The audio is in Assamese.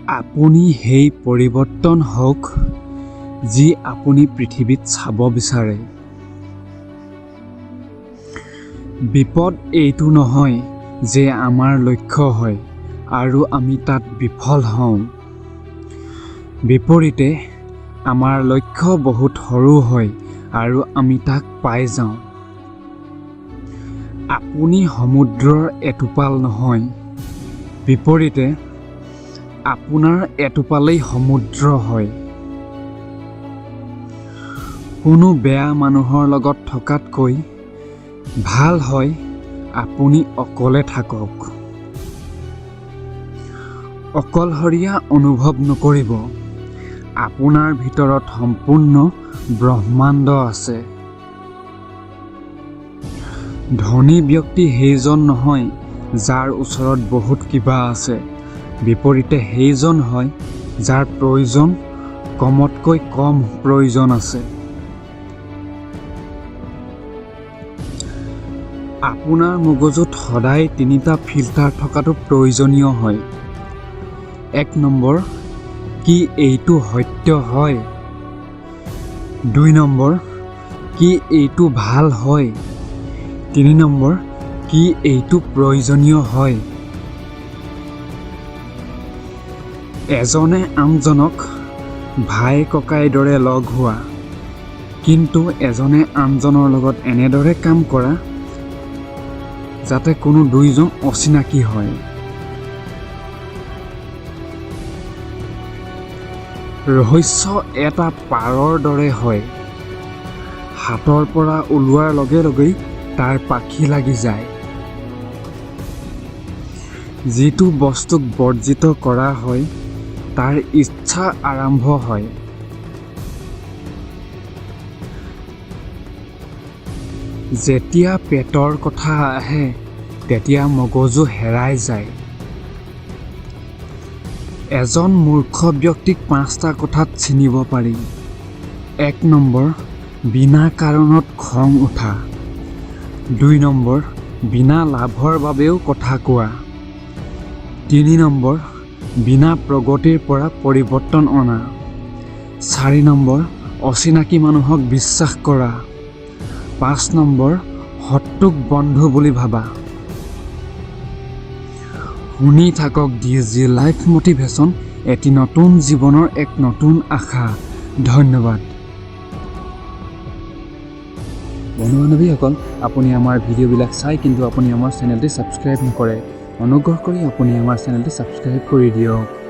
আপুনি সেই পৰিৱৰ্তন হওক যি আপুনি পৃথিৱীত চাব বিচাৰে। বিপদ এইটো নহয় যে আমাৰ লক্ষ্য হয় আৰু আমি তাত বিফল হওঁ। বিপৰীতে আমাৰ লক্ষ্য বহুত সৰু হয় আৰু আমি তাক পাই যাওঁ। আপুনি সমুদ্ৰৰ এটোপাল নহয়, বিপৰীতে আপোনাৰ এটোপালেই সমুদ্ৰ হয়। কোনো বেয়া মানুহৰ লগত থকাতকৈ ভাল হয় আপুনি অকলে থাকক। অকলশৰীয়া অনুভৱ নকৰিব। আপোনাৰ ভিতৰত সম্পূৰ্ণ ব্ৰহ্মাণ্ড আছে। ধনী ব্যক্তি সেইজন নহয় যাৰ ওচৰত বহুত কিবা আছে, বিপৰীতে সেইজন হয় যাৰ প্ৰয়োজন কমতকৈ কম প্ৰয়োজন আছে। আপোনাৰ মগজুত সদায় ৩টা ফিল্টাৰ থকাটো প্ৰয়োজনীয় হয়। ১ নম্বৰ, কি এইটো সত্য হয়? ২ নম্বৰ, কি এইটো ভাল হয়? ৩ নম্বৰ, কি এইটো প্ৰয়োজনীয় হয়? এজনে আনজনক ভাই ককাইৰ দৰে লগ হোৱা, কিন্তু এজনে আনজনৰ লগত এনেদৰে কাম কৰা যাতে কোনো দুইজন অচিনাকি হয়। ৰহস্য এটা পাৰৰ দৰে হয়। হাতৰ পৰা ওলোৱাৰ লগে লগেই তাৰ পাখি লাগি যায়। যিটো বস্তুক বৰ্জিত কৰা হয় তাৰ ইচ্ছা আৰম্ভ হয়। যেতিয়া পেটৰ কথা আহে তেতিয়া মগজু হেৰাই যায়। এজন মূৰ্খ ব্যক্তিক ৫টা কথাত চিনিব পাৰি। ১ নম্বৰ, বিনা কাৰণত খং উঠা। ২ নম্বৰ, বিনা লাভৰ বাবেও কথা কোৱা। ৩ নম্বৰ, বিনা প্ৰগতিৰ পৰা পৰিৱৰ্তন অনা। ৪ নম্বৰ, অচিনাকি মানুহক বিশ্বাস কৰা। ৫ নম্বৰ, শত্ৰুক বন্ধু বুলি ভাবা। শুনি থাকক DSG লাইফ মটিভেশ্যন, এটি নতুন জীৱনৰ এক নতুন আশা। ধন্যবাদ। বন্ধু-বান্ধৱীসকল, আপুনি আমাৰ ভিডিঅ'বিলাক চাই কিন্তু আপুনি আমাৰ চেনেলটি ছাবস্ক্ৰাইব নকৰে। অনুগ্ৰহ কৰি আপুনি আমাৰ চেনেলটি ছাবস্ক্ৰাইব কৰি দিয়ক।